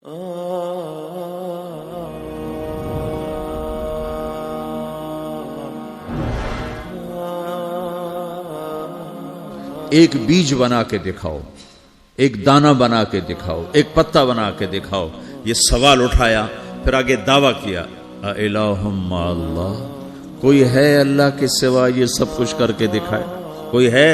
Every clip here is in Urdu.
ایک بیج بنا کے دکھاؤ، ایک دانہ بنا کے دکھاؤ، ایک پتا بنا کے دکھاؤ. یہ سوال اٹھایا، پھر آگے دعویٰ کیا الہ مع اللہ، کوئی ہے اللہ کے سوا یہ سب کچھ کر کے دکھائے؟ کوئی ہے؟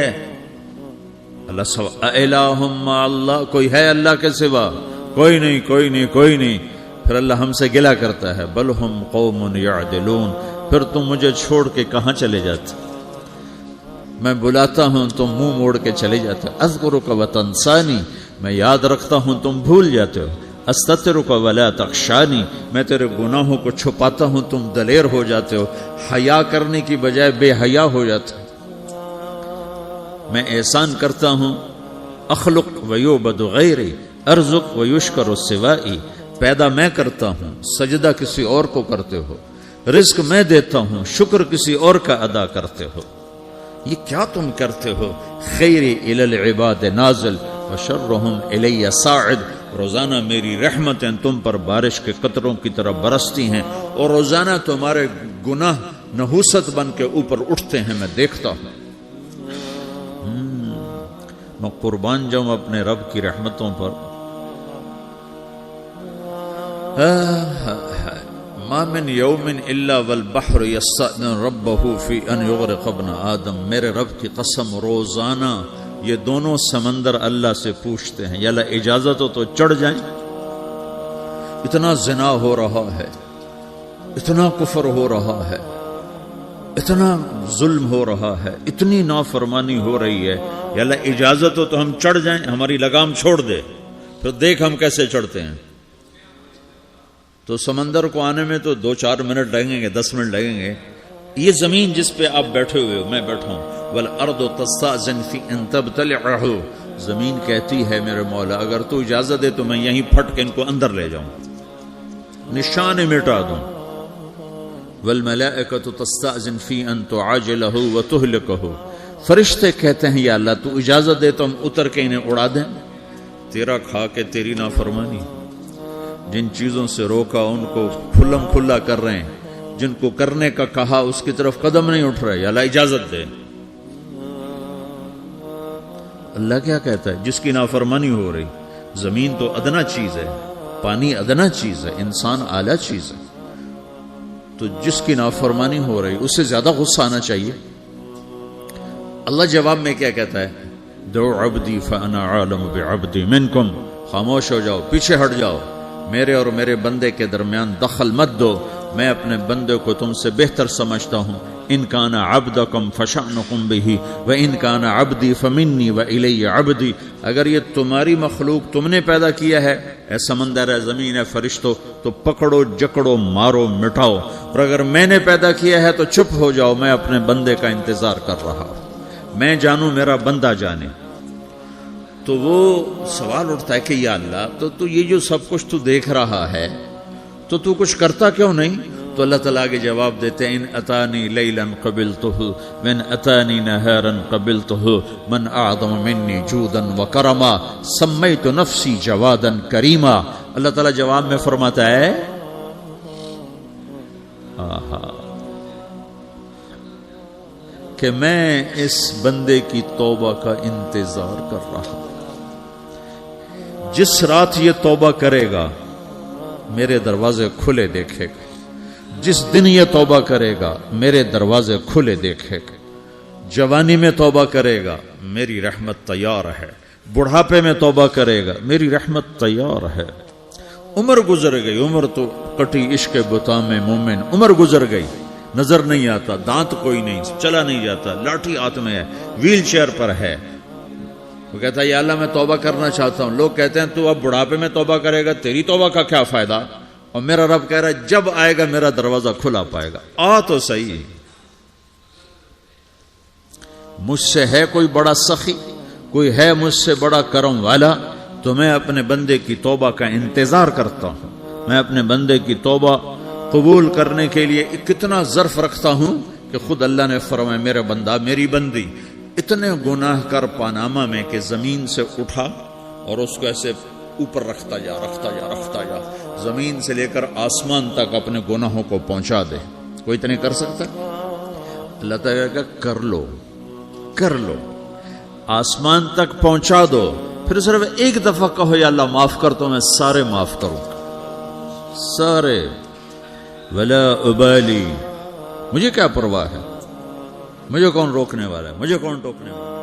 اللہ سوا الہ مع اللہ، کوئی ہے اللہ کے سوا؟ کوئی نہیں، کوئی نہیں، کوئی نہیں. پھر اللہ ہم سے گلہ کرتا ہے بل ہم قوم یعدلون، پھر تم مجھے چھوڑ کے کہاں چلے جاتے؟ میں بلاتا ہوں تم منہ موڑ کے چلے جاتے ہو. اذکرک وتنسانی، میں یاد رکھتا ہوں تم بھول جاتے ہو. استترک ولا تخشانی، میں تیرے گناہوں کو چھپاتا ہوں تم دلیر ہو جاتے ہو. حیا کرنے کی بجائے بے حیا ہو جاتے ہو. میں احسان کرتا ہوں، اخلق ویعبد غیری، ارزق ویشکر سوائی، پیدا میں کرتا ہوں، سجدہ کسی اور کو کرتے ہو. رزق میں دیتا ہوں، شکر کسی اور کا ادا کرتے ہو. یہ کیا تم کرتے ہو؟ خیری الی العباد نازل وشرہم الی صاعد، روزانہ میری رحمتیں تم پر بارش کے قطروں کی طرح برستی ہیں، اور روزانہ تمہارے گناہ نحوست بن کے اوپر اٹھتے ہیں، میں دیکھتا ہوں. میں قربان جاؤں اپنے رب کی رحمتوں پر. ما من یوم الا والبحر یستأذن ربہ فی ان یغرق ابن آدم، میرے رب کی قسم روزانہ یہ دونوں سمندر اللہ سے پوچھتے ہیں یا اللہ اجازت ہو تو چڑھ جائیں. اتنا زنا ہو رہا ہے، اتنا کفر ہو رہا ہے، اتنا ظلم ہو رہا ہے، اتنی نافرمانی ہو رہی ہے، یا اللہ اجازت ہو تو ہم چڑھ جائیں، ہماری لگام چھوڑ دے، پھر دیکھ ہم کیسے چڑھتے ہیں. تو سمندر کو آنے میں تو 2-4 منٹ لگیں گے، 10 منٹ لگیں گے. یہ زمین جس پہ آپ بیٹھے ہوئے ہو، میں بیٹھا ہوں، والارض تستأذن فی ان تبتلعہ، زمین کہتی ہے میرے مولا اگر تو اجازت دے تو میں یہیں پھٹ کے ان کو اندر لے جاؤں، نشان مٹا دوں. والملائکۃ تستأذن فی ان تعاجلہ وتہلکہ، فرشتے کہتے ہیں یا اللہ تو اجازت دے تو ہم اتر کے انہیں اڑا دیں. تیرا کھا کے تیری نافرمانی. جن چیزوں سے روکا ان کو کھلم کھلا کر رہے ہیں، جن کو کرنے کا کہا اس کی طرف قدم نہیں اٹھ رہے، یا اللہ اجازت دے. اللہ کیا کہتا ہے؟ جس کی نافرمانی ہو رہی، زمین تو ادنا چیز ہے، پانی ادنا چیز ہے، انسان اعلیٰ چیز ہے، تو جس کی نافرمانی ہو رہی اس سے زیادہ غصہ آنا چاہیے. اللہ جواب میں کیا کہتا ہے؟ دعو عبدی فانا عالم بعبدی منکم، خاموش ہو جاؤ، پیچھے ہٹ جاؤ، میرے اور میرے بندے کے درمیان دخل مت دو، میں اپنے بندے کو تم سے بہتر سمجھتا ہوں. ان کان عبدکم فشأنکم بہ وان کان عبدی فمنی والی عبدی، اگر یہ تمہاری مخلوق تم نے پیدا کیا ہے، اے سمندر ہے، زمین ہے، فرشتوں، تو پکڑو جکڑو مارو مٹاؤ، اور اگر میں نے پیدا کیا ہے تو چپ ہو جاؤ، میں اپنے بندے کا انتظار کر رہا ہوں، میں جانوں میرا بندہ جانے. تو وہ سوال اٹھتا ہے کہ یا اللہ تو یہ جو سب کچھ تو دیکھ رہا ہے تو کچھ کرتا کیوں نہیں؟ تو اللہ تعالیٰ کے جواب دیتے ہیں ان اتانی لیلا قبلتہ من اتانی نہارا قبلتہ من اعظم منی جودا وکرما سمیت نفسی جوادا کریما. اللہ تعالیٰ جواب میں فرماتا ہے کہ میں اس بندے کی توبہ کا انتظار کر رہا ہوں. جس رات یہ توبہ کرے گا میرے دروازے کھلے دیکھے گا، جس دن یہ توبہ کرے گا میرے دروازے کھلے دیکھے گا. جوانی میں توبہ کرے گا میری رحمت تیار ہے، بڑھاپے میں توبہ کرے گا میری رحمت تیار ہے. عمر گزر گئی، عمر تو کٹی عشق بتا میں مومن، عمر گزر گئی، نظر نہیں آتا، دانت کوئی نہیں، چلا نہیں جاتا، لاٹھی ہاتھ میں ہے، ویل چیئر پر ہے. وہ کہتا ہے یا اللہ میں توبہ کرنا چاہتا ہوں. لوگ کہتے ہیں تو اب بڑھاپے میں توبہ کرے گا، تیری توبہ کا کیا فائدہ؟ اور میرا رب کہہ رہا ہے جب آئے گا میرا دروازہ کھلا پائے گا. آ تو صحیح. مجھ سے ہے کوئی بڑا سخی، کوئی ہے مجھ سے بڑا کرم والا، تو میں اپنے بندے کی توبہ کا انتظار کرتا ہوں. میں اپنے بندے کی توبہ قبول کرنے کے لیے کتنا ظرف رکھتا ہوں کہ خود اللہ نے فرمایا میرا بندہ میری بندی اتنے گناہ کر پاناما میں کہ زمین سے اٹھا اور اس کو ایسے اوپر رکھتا جا رکھتا جا رکھتا جا، زمین سے لے کر آسمان تک اپنے گناہوں کو پہنچا دے. کوئی تو نہیں کر سکتا. اللہ تعالیٰ کا کر لو کر لو، آسمان تک پہنچا دو، پھر صرف ایک دفعہ کہو یا اللہ معاف کر تو میں سارے معاف کروں، سارے. ولا ابالی، مجھے کیا پرواہ ہے، مجھے کون روکنے والا ہے، مجھے کون ٹوکنے والا ہے.